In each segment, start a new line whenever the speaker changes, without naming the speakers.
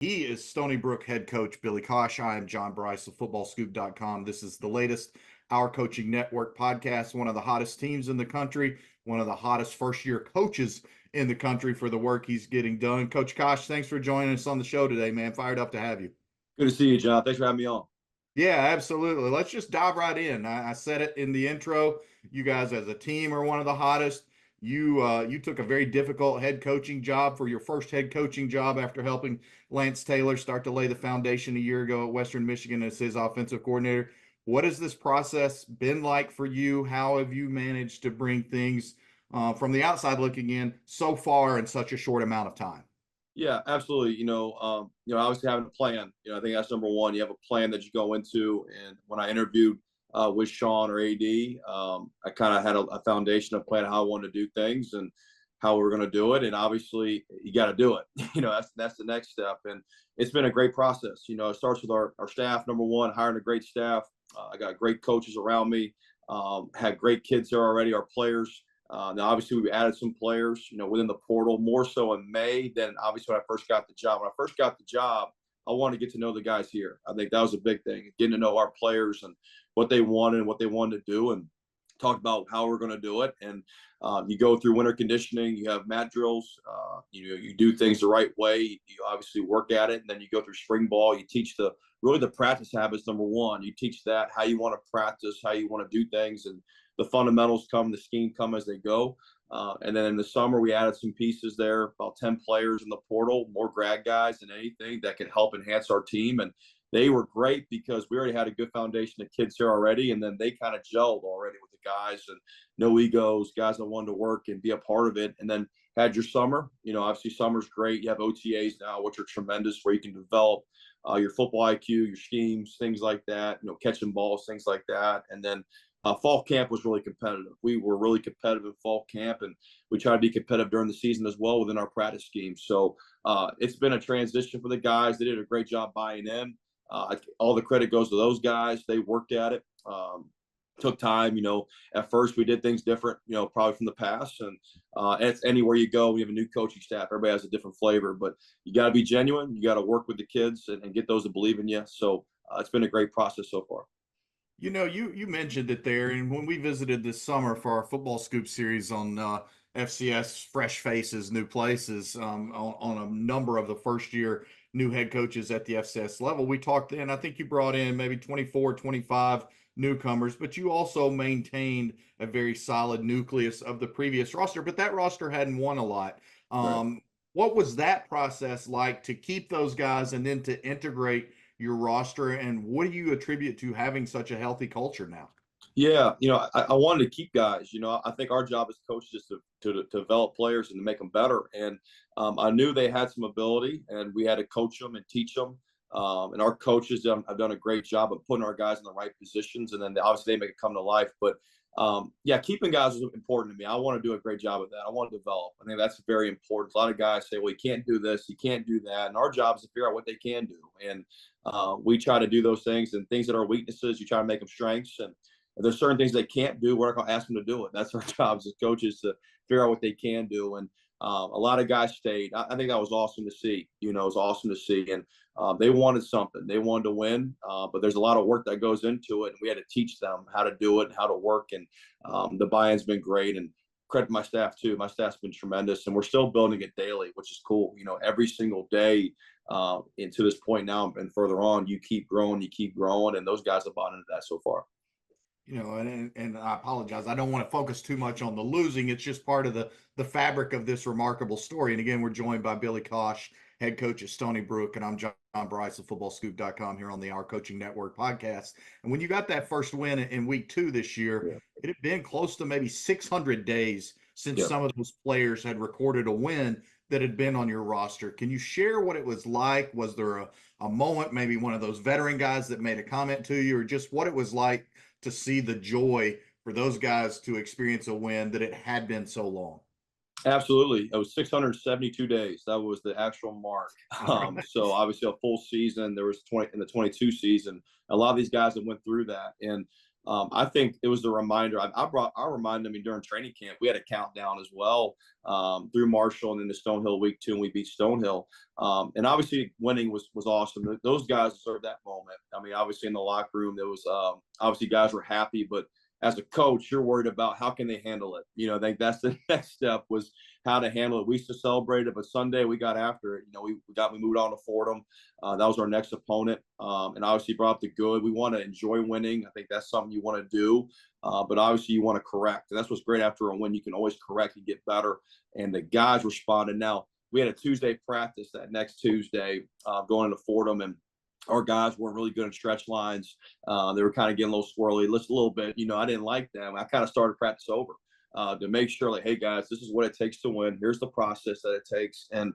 He is Stonybrook head coach Billy Cosh. I am John Brice of FootballScoop.com. This is the latest Our Coaching Network podcast, one of the hottest teams in the country, one of the hottest first-year coaches in the country for the work he's getting done. Coach Cosh, thanks for joining us on the show today, man. Fired up to have you.
Good to see you, John. Thanks for having me on.
Yeah, absolutely. Let's just dive right in. I said it in the intro. You guys as a team are one of the hottest. You took a very difficult head coaching job for your first head coaching job after helping Lance Taylor start to lay the foundation a year ago at Western Michigan as his offensive coordinator. What has this process been like for you? How have you managed to bring things from the outside looking in so far in such a short amount of time?
Yeah, absolutely. Obviously having a plan. I think that's number one. You have a plan that you go into. And when I interviewed with Sean or AD, I kind of had a foundation of plan how I wanted to do things and how we were going to do it. And obviously, you got to do it. That's the next step. And it's been a great process. It starts with our staff. Number one, hiring a great staff. I got great coaches around me. Had great kids there already. Our players. Now, obviously, we added some players, within the portal, more so in May than obviously when I first got the job. When I first got the job, I wanted to get to know the guys here. I think that was a big thing, getting to know our players and what they wanted and what they wanted to do and talk about how we're going to do it. And you go through winter conditioning, you have mat drills, you do things the right way. You obviously work at it, and then you go through spring ball. You teach really the practice habits, number one. You teach that, how you want to practice, how you want to do things, and the fundamentals come, the scheme come as they go. And then in the summer, we added some pieces there, about 10 players in the portal, more grad guys than anything that can help enhance our team. And they were great because we already had a good foundation of kids here already. And then they kind of gelled already with the guys and no egos, guys that wanted to work and be a part of it. And then had your summer, obviously summer's great. You have OTAs now, which are tremendous, where you can develop your football IQ, your schemes, things like that, catching balls, things like that. And then fall camp was really competitive. We were really competitive in fall camp, and we try to be competitive during the season as well within our practice scheme. So it's been a transition for the guys. They did a great job buying in. All the credit goes to those guys. They worked at it. Took time. At first we did things different, probably from the past. And it's anywhere you go, we have a new coaching staff. Everybody has a different flavor, but you got to be genuine. You got to work with the kids and get those to believe in you. So it's been a great process so far.
You mentioned it there, and when we visited this summer for our Football Scoop series on FCS Fresh Faces, New Places, on a number of the first year new head coaches at the FCS level, we talked then, I think you brought in maybe 24, 25 newcomers, but you also maintained a very solid nucleus of the previous roster, but that roster hadn't won a lot.
Right.
What was that process like to keep those guys and then to integrate your roster, and what do you attribute to having such a healthy culture now?
Yeah, I wanted to keep guys. I think our job as coaches is to develop players and to make them better. And I knew they had some ability, and we had to coach them and teach them. And our coaches have done a great job of putting our guys in the right positions, and then obviously they make it come to life. But yeah, keeping guys is important to me. I want to do a great job of that. I want to develop. I think that's very important. A lot of guys say, well, you can't do this, you can't do that. And our job is to figure out what they can do. And we try to do those things, and things that are weaknesses, you try to make them strengths. And if there's certain things they can't do, we're not going to ask them to do it. That's our jobs as coaches, to figure out what they can do. And a lot of guys stayed. I think that was awesome to see. It was awesome to see. And they wanted something. They wanted to win, but there's a lot of work that goes into it. And we had to teach them how to do it and how to work. And the buy-in's been great. And credit my staff, too. My staff's been tremendous. And we're still building it daily, which is cool. Every single day and to this point now and further on, you keep growing, and those guys have bought into that so far.
And I apologize. I don't want to focus too much on the losing. It's just part of the fabric of this remarkable story. And again, we're joined by Billy Cosh, head coach at Stonybrook, and I'm John Brice of FootballScoop.com here on the Our Coaching Network podcast. And when you got that first win in week 2 this year,
Yeah.
it had been close to maybe 600 days since
Yeah.
some of those players had recorded a win that had been on your roster. Can you share what it was like? Was there a moment, maybe one of those veteran guys that made a comment to you, or just what it was like to see the joy for those guys to experience a win that it had been so long?
Absolutely. It was 672 days. That was the actual mark.
All right.
So obviously a full season. There was 20 in the 22 season. A lot of these guys that went through that. And I think it was the reminder. I reminded them during training camp. We had a countdown as well through Marshall and then the Stonehill week 2, and we beat Stonehill. And obviously, winning was awesome. Those guys deserved that moment. I mean, obviously in the locker room, there was obviously guys were happy, but as a coach, you're worried about how can they handle it. I think that's the next step was how to handle it. We used to celebrate it, but Sunday we got after it. We moved on to Fordham. That was our next opponent, and obviously brought up the good. We want to enjoy winning. I think that's something you want to do, but obviously you want to correct, and that's what's great after a win. You can always correct and get better. And the guys responded. Now we had a Tuesday practice that next Tuesday going into Fordham, and our guys weren't really good at stretch lines. They were kind of getting a little swirly, just a little bit. I didn't like them. I kind of started practice over to make sure, like, hey, guys, this is what it takes to win. Here's the process that it takes. And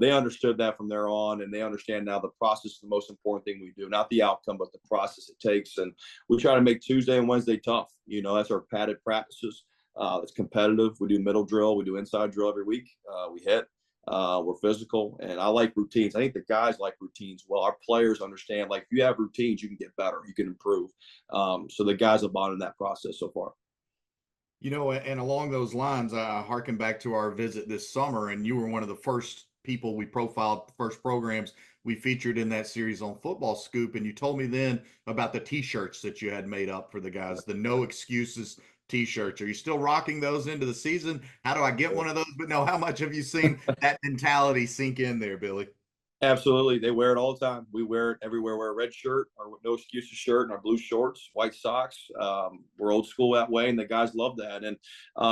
they understood that from there on, and they understand now the process is the most important thing we do, not the outcome, but the process it takes. And we try to make Tuesday and Wednesday tough. That's our padded practices. It's competitive. We do middle drill. We do inside drill every week. We hit. We're physical, and I like routines. I think the guys like routines. Well, our players understand, like, if you have routines, you can get better, you can improve. So the guys have bought in that process so far.
And along those lines, I harken back to our visit this summer, and you were one of the first people we profiled, first programs we featured in that series on FootballScoop. And you told me then about the T-shirts that you had made up for the guys, the No Excuses T-shirts. Are you still rocking those into the season? How do I get one of those? But no, how much have you seen that mentality sink in there, Billy?
Absolutely. They wear it all the time. We wear it everywhere. Wear a red shirt, our No Excuses shirt, and our blue shorts, white socks. We're old school that way, and the guys love that. And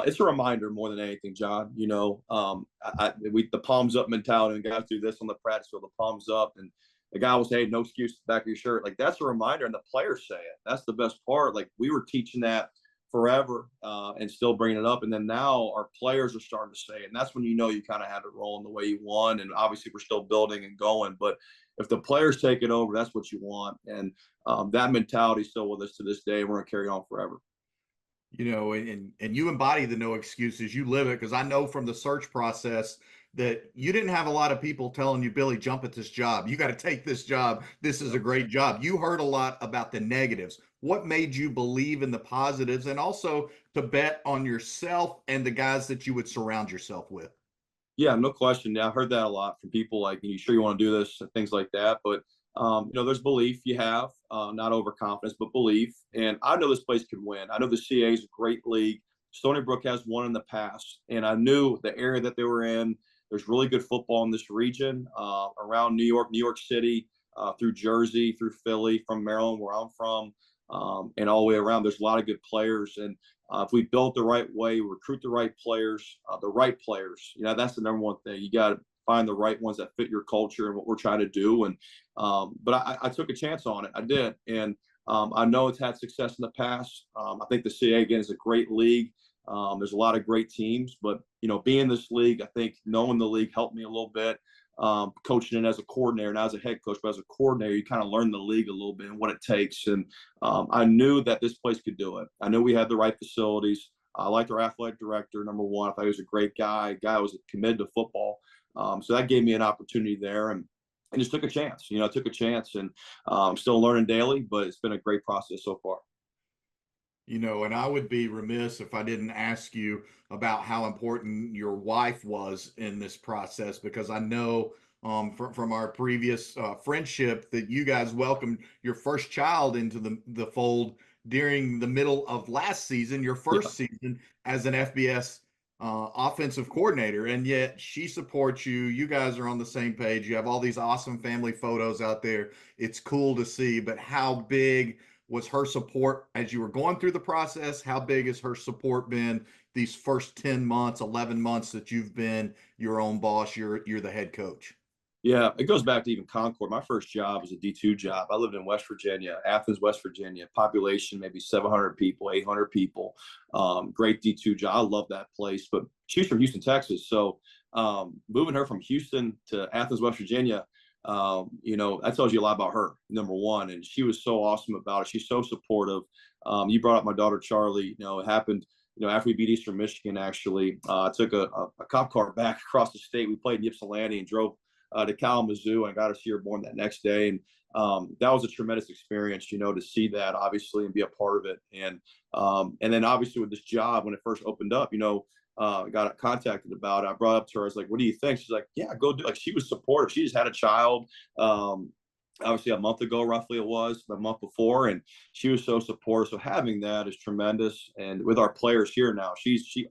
it's a reminder more than anything, John. The palms up mentality, and guys do this on the practice field, the palms up. And the guy will say, no excuse, back of your shirt. Like, that's a reminder, and the players say it. That's the best part. Like, we were teaching that forever and still bringing it up. And then now our players are starting to say it. And that's when you kind of had it rolling the way you want. And obviously we're still building and going. But if the players take it over, that's what you want. And that mentality is still with us to this day. We're going to carry it on forever.
And you embody the no excuses. You live it, because I know from the search process that you didn't have a lot of people telling you, Billy, jump at this job. You got to take this job. This is a great job. You heard a lot about the negatives. What made you believe in the positives, and also to bet on yourself and the guys that you would surround yourself with?
Yeah, no question. Yeah, I heard that a lot from people, like, you sure you want to do this and things like that. But, there's belief you have, not overconfidence, but belief. And I know this place could win. I know the CA is a great league. Stonybrook has won in the past. And I knew the area that they were in, there's really good football in this region, around New York City, through Jersey, through Philly, from Maryland, where I'm from, and all the way around. There's a lot of good players. And if we build the right way, recruit the right players, that's the number one thing. You got to find the right ones that fit your culture and what we're trying to do. And but I took a chance on it. I did. And I know it's had success in the past. I think the CA, again, is a great league. There's a lot of great teams, but being in this league, I think knowing the league helped me a little bit. Coaching it as a coordinator, not as a head coach, but as a coordinator, you kind of learn the league a little bit and what it takes. And I knew that this place could do it. I knew we had the right facilities. I liked our athletic director, number one. I thought he was a great guy. Guy was committed to football. So that gave me an opportunity there, and just took a chance. I took a chance, and I'm still learning daily, but it's been a great process so far.
And I would be remiss if I didn't ask you about how important your wife was in this process, because I know from our previous friendship that you guys welcomed your first child into the fold during the middle of last season, your first season as an FBS offensive coordinator. And yet she supports you. You guys are on the same page. You have all these awesome family photos out there. It's cool to see. But how big was her support as you were going through the process? How big has her support been these first 10 months, 11 months that you've been your own boss, you're the head coach?
Yeah, it goes back to even Concord. My first job was a D2 job. I lived in West Virginia, Athens, West Virginia, population maybe 700 people, 800 people. Great D2 job. I love that place. But she's from Houston, Texas. So moving her from Houston to Athens, West Virginia, that tells you a lot about her, number one. And she was so awesome about it. She's so supportive. You brought up my daughter, Charlie. It happened, after we beat Eastern Michigan, actually. I took a cop car back across the state. We played in Ypsilanti and drove to Kalamazoo, and I got to see her born that next day. And that was a tremendous experience, you know, to see that obviously and be a part of it. And then obviously with this job, when it first opened up, you know, got contacted about it. I brought up to her. I was like, "What do you think?" She's like, "Yeah, go do." Like, she was supportive. She just had a child, obviously a month ago, roughly it was the month before, and she was so supportive. So having that is tremendous. And with our players here now,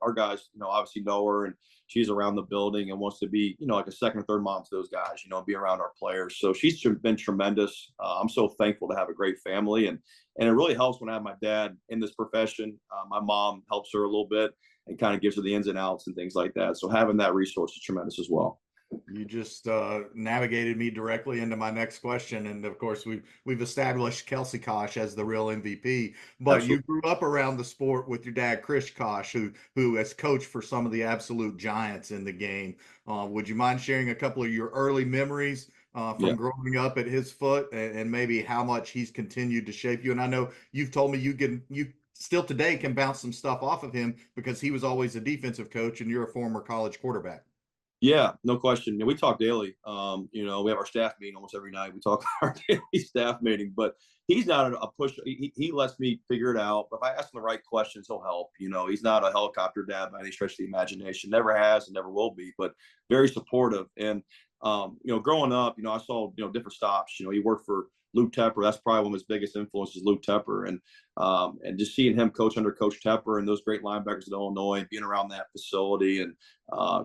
our guys, you know, obviously know her, and she's around the building and wants to be, you know, like a second or third mom to those guys, you know, be around our players. So she's been tremendous. I'm so thankful to have a great family, and it really helps when I have my dad in this profession. My mom helps her a little bit and kind of gives her the ins and outs and things like that. So having that resource is tremendous as well.
You just navigated me directly into my next question, and of course, we've established Kelsey Cosh as the real MVP. But you
Absolutely.
grew up around the sport with your dad, Chris Cosh, who has coached for some of the absolute giants in the game. Would you mind sharing a couple of your early memories
Yeah.
from growing up at his foot, and maybe how much he's continued to shape you? And I know you've told me you still today can bounce some stuff off of him because he was always a defensive coach, and you're a former college quarterback.
Yeah, no question. We talk daily. You know, we have our staff meeting almost every night. We talk our daily staff meeting, but he's not a push. He lets me figure it out. But if I ask him the right questions, he'll help. You know, he's not a helicopter dad by any stretch of the imagination. Never has and never will be, but very supportive. And, you know, growing up, you know, I saw, you know, different stops. You know, he worked for Luke Tepper. That's probably one of his biggest influences, Luke Tepper. And just seeing him coach under Coach Tepper and those great linebackers in Illinois, being around that facility, and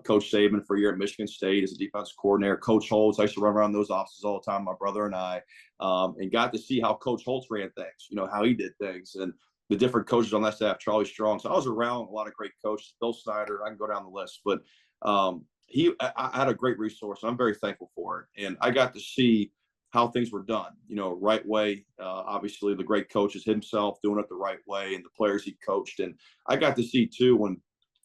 Coach Saban for a year at Michigan State as a defensive coordinator, Coach Holtz. I used to run around those offices all the time, my brother and I, and got to see how Coach Holtz ran things, you know, how he did things, and the different coaches on that staff, Charlie Strong. So I was around a lot of great coaches, Bill Snyder, I can go down the list, but I had a great resource, and I'm very thankful for it. And I got to see how things were done, you know, right way. Obviously, the great coaches himself doing it the right way, and the players he coached. And I got to see too, when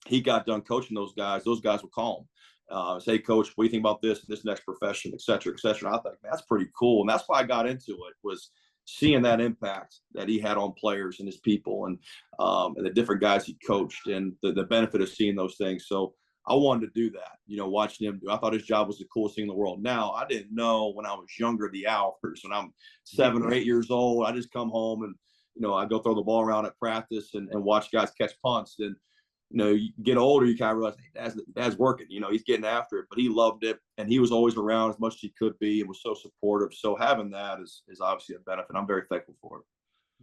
he got done coaching those guys would call him, say, "Coach, what do you think about this next profession, et cetera, et cetera." And I thought, man, that's pretty cool. And that's why I got into it, was seeing that impact that he had on players and his people, and the different guys he coached, and the benefit of seeing those things. So I wanted to do that, you know, watching him do. I thought his job was the coolest thing in the world. Now, I didn't know when I was younger the hours. When I'm 7 or 8 years old, I just come home and, you know, I go throw the ball around at practice and watch guys catch punts. And, you know, you get older, you kind of realize, hey, dad's working, you know, he's getting after it. But he loved it, and he was always around as much as he could be, and was so supportive. So having that is obviously a benefit. I'm very thankful for it.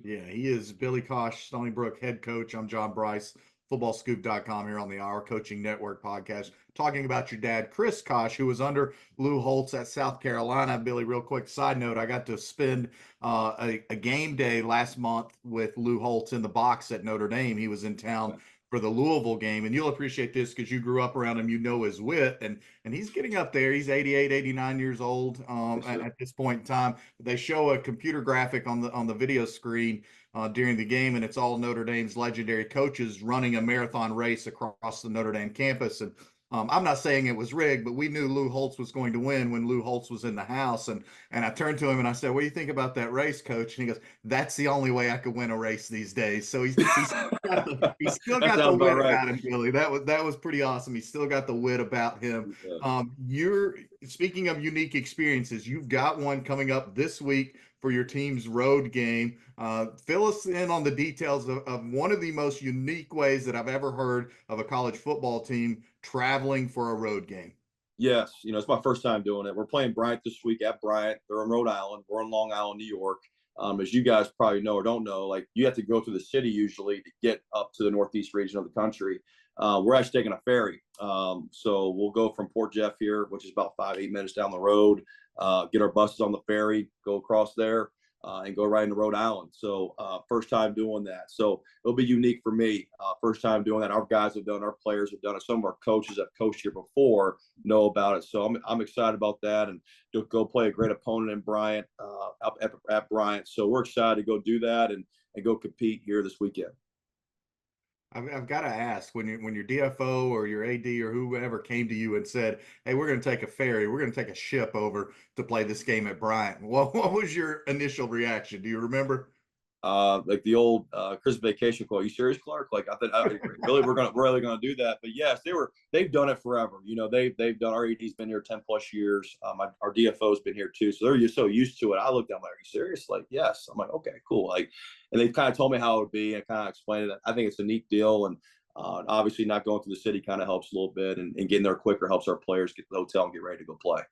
Yeah, he is Billy Cosh, Stonybrook head coach. I'm John Brice, FootballScoop.com here on the Our Coaching Network podcast, talking about your dad, Chris Cosh, who was under Lou Holtz at South Carolina. Billy, real quick side note, I got to spend a game day last month with Lou Holtz in the box at Notre Dame. He was in town for the Louisville game, and you'll appreciate this because you grew up around him, you know his wit, and he's getting up there. He's 88, 89 years old at this point in time. They show a computer graphic on the video screen during the game, and it's all Notre Dame's legendary coaches running a marathon race across the Notre Dame campus. And I'm not saying it was rigged, but we knew Lou Holtz was going to win when Lou Holtz was in the house. And I turned to him and I said, "What do you think about that race, Coach?" And he goes, "That's the only way I could win a race these days." So he's still
That
got the
sounds about
wit
right.
about him, Billy. That was pretty awesome. He's still got the wit about him.
Yeah.
You're speaking of unique experiences. You've got one coming up this week for your team's road game. Fill us in on the details of one of the most unique ways that I've ever heard of a college football team traveling for a road game.
Yes, you know, it's my first time doing it. We're playing Bryant this week at Bryant. They're in Rhode Island. We're in Long Island, New York. As you guys probably know or don't know, like, you have to go through the city usually to get up to the northeast region of the country. We're actually taking a ferry. So we'll go from Port Jeff here, which is about 5-8 minutes down the road, get our buses on the ferry, go across there, and go right into Rhode Island. So first time doing that. So it'll be unique for me. First time doing that. Our guys have done, our players have done it. Some of our coaches have coached here before know about it. So I'm excited about that, and to go play a great opponent in Bryant, up at Bryant. So we're excited to go do that and go compete here this weekend.
I've got to ask, when your DFO or your AD or whoever came to you and said, "Hey, we're going to take a ferry, we're going to take a ship over to play this game at Bryant," what was your initial reaction? Do you remember?
Like the old Christmas Vacation quote. Are you serious, Clark? Like I thought, we're really gonna do that. But yes, they've done it forever. You know, they've done. Our AD's been here 10+ years. Our DFO's been here too, so they're just so used to it. I looked at them like, are you serious? Like, yes. I'm like, okay, cool. Like, and they've kind of told me how it would be and kind of explained it. I think it's a neat deal, and obviously not going through the city kind of helps a little bit, and getting there quicker helps our players get to the hotel and get ready to go play.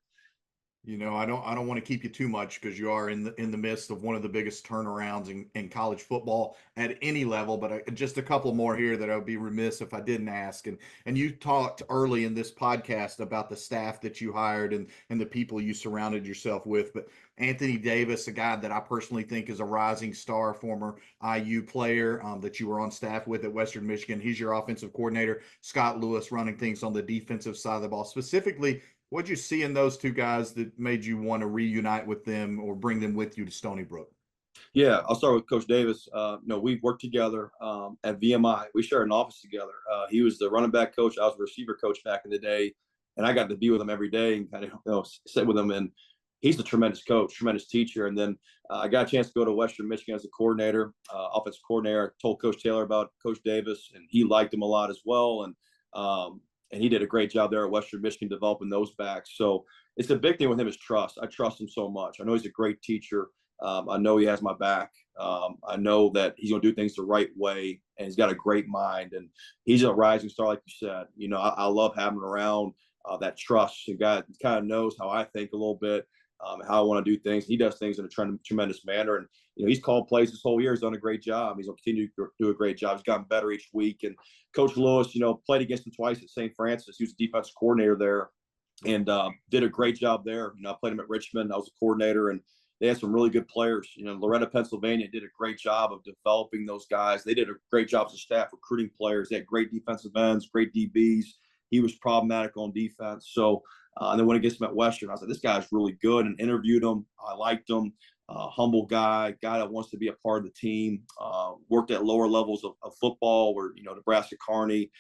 You know, I don't want to keep you too much because you are in the midst of one of the biggest turnarounds in college football at any level. But just a couple more here that I would be remiss if I didn't ask. And you talked early in this podcast about the staff that you hired and the people you surrounded yourself with. But Anthony Davis, a guy that I personally think is a rising star, former IU player that you were on staff with at Western Michigan. He's your offensive coordinator. Scott Lewis running things on the defensive side of the ball. Specifically, what'd you see in those two guys that made you want to reunite with them or bring them with you to Stonybrook?
Yeah, I'll start with Coach Davis. We worked together at VMI. We shared an office together. He was the running back coach. I was the receiver coach back in the day, and I got to be with him every day and kind of sit with him. And he's a tremendous coach, tremendous teacher. And then I got a chance to go to Western Michigan as a coordinator, offensive coordinator. I told Coach Taylor about Coach Davis, and he liked him a lot as well. And he did a great job there at Western Michigan developing those backs. So it's a big thing with him is trust. I trust him so much. I know he's a great teacher. I know he has my back. I know that he's going to do things the right way, and he's got a great mind. And he's a rising star, like you said. You know, I love having around that trust. A guy kind of knows how I think a little bit, how I want to do things. He does things in a tremendous manner. And, you know, he's called plays this whole year. He's done a great job. He's going to continue to do a great job. He's gotten better each week. And Coach Lewis, you know, played against him twice at St. Francis. He was the defensive coordinator there and did a great job there. You know, I played him at Richmond. I was a coordinator, and they had some really good players. You know, Loretta, Pennsylvania did a great job of developing those guys. They did a great job as a staff recruiting players. They had great defensive ends, great DBs. He was problematic on defense. So, and then when it gets him at Western, I was like, this guy's really good, and interviewed him. I liked him. Humble guy that wants to be a part of the team. Worked at lower levels of football, where, you know, Nebraska Kearney.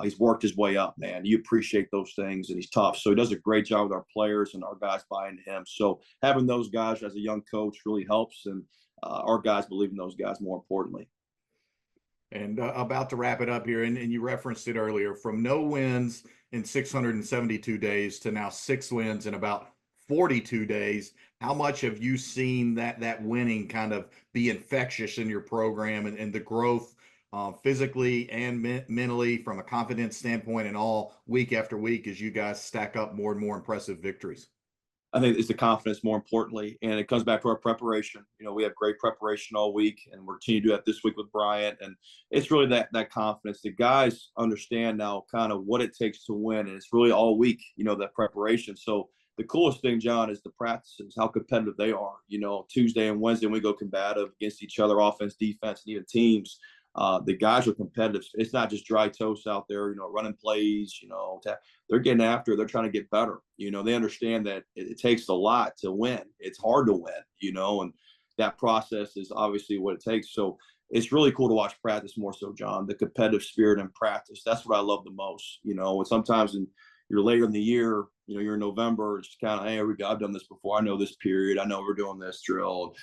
He's worked his way up, man. You appreciate those things, and he's tough. So he does a great job with our players, and our guys buy into him. So having those guys as a young coach really helps, and our guys believe in those guys more importantly.
And about to wrap it up here, and you referenced it earlier, from no wins in 672 days to now 6 wins in about 42 days. How much have you seen that winning kind of be infectious in your program and the growth physically and mentally from a confidence standpoint and all week after week as you guys stack up more and more impressive victories?
I think it's the confidence more importantly, and it comes back to our preparation. You know, we have great preparation all week, and we're continuing to do that this week with Bryant. And it's really that confidence. The guys understand now kind of what it takes to win, and it's really all week, you know, that preparation. So the coolest thing, John, is the practices, how competitive they are. You know, Tuesday and Wednesday we go combative against each other, offense, defense, and even teams. The guys are competitive. It's not just dry toast out there, you know, running plays, you know, they're getting after, they're trying to get better. You know, they understand that it takes a lot to win. It's hard to win, you know, and that process is obviously what it takes. So it's really cool to watch practice more so, John, the competitive spirit in practice. That's what I love the most, you know, and sometimes you're later in the year, you know, you're in November, it's kind of, hey, I've done this before. I know this period. I know we're doing this drill.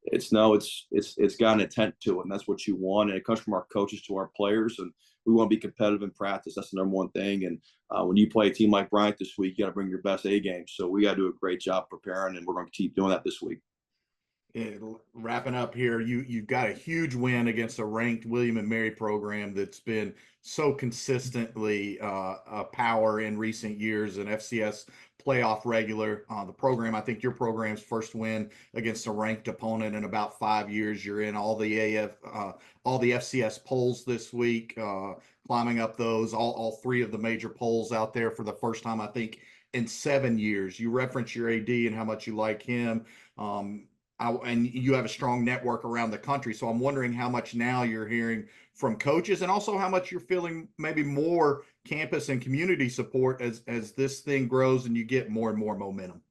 It's got an intent to it, and that's what you want. And it comes from our coaches to our players, and we want to be competitive in practice. That's the number one thing. And when you play a team like Bryant this week, you got to bring your best A game. So we got to do a great job preparing, and we're going to keep doing that this week.
Wrapping up here, you've got a huge win against a ranked William and Mary program that's been so consistently a power in recent years, an FCS playoff regular. The program, I think your program's first win against a ranked opponent in about 5 years. You're in all the all the FCS polls this week, climbing up those, all 3 of the major polls out there for the first time, I think, in 7 years. You reference your AD and how much you like him. And you have a strong network around the country. So I'm wondering how much now you're hearing from coaches, and also how much you're feeling maybe more campus and community support as this thing grows and you get more and more momentum.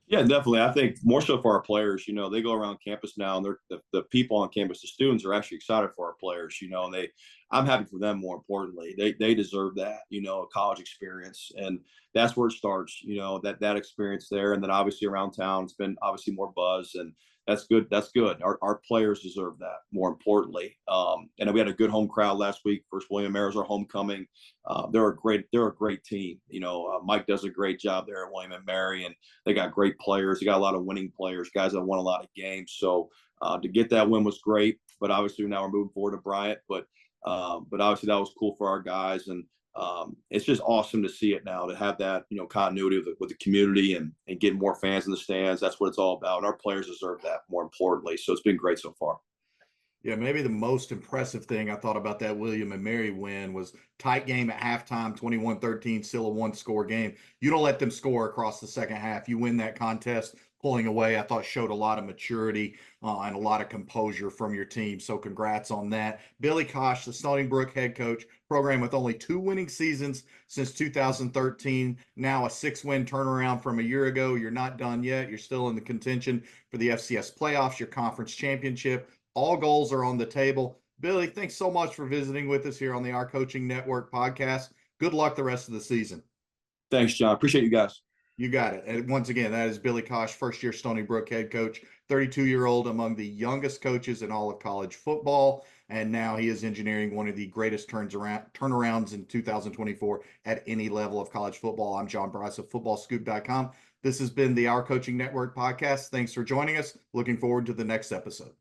Yeah, definitely. I think more so for our players. You know, they go around campus now, and the people on campus, the students are actually excited for our players. You know, and I'm happy for them. More importantly, they deserve that, a college experience, and that's where it starts. That experience there, and then obviously around town, it's been obviously more buzz, and that's good. That's good. Our players deserve that. More importantly, and we had a good home crowd last week. First William Mary's our homecoming. They're a great team. Mike does a great job there at William and Mary, and they got great players. They got a lot of winning players, guys that won a lot of games. So to get that win was great. But obviously now we're moving forward to Bryant. But obviously that was cool for our guys, and it's just awesome to see it now, to have that continuity with the community and getting more fans in the stands. That's what it's all about, and our players deserve that, more importantly. So it's been great so far.
Yeah, maybe the most impressive thing I thought about that William and Mary win was tight game at halftime, 21-13, still a one-score game. You don't let them score across the second half. You win that contest pulling away. I thought showed a lot of maturity and a lot of composure from your team. So congrats on that. Billy Cosh, the Stonybrook head coach, program with only 2 winning seasons since 2013. Now a 6-win turnaround from a year ago. You're not done yet. You're still in the contention for the FCS playoffs, your conference championship. All goals are on the table. Billy, thanks so much for visiting with us here on the Our Coaching Network podcast. Good luck the rest of the season.
Thanks, John. Appreciate you guys.
You got it. And once again, that is Billy Cosh, first-year Stonybrook head coach, 32-year-old, among the youngest coaches in all of college football. And now he is engineering one of the greatest turnarounds in 2024 at any level of college football. I'm John Brice of FootballScoop.com. This has been the Our Coaching Network podcast. Thanks for joining us. Looking forward to the next episode.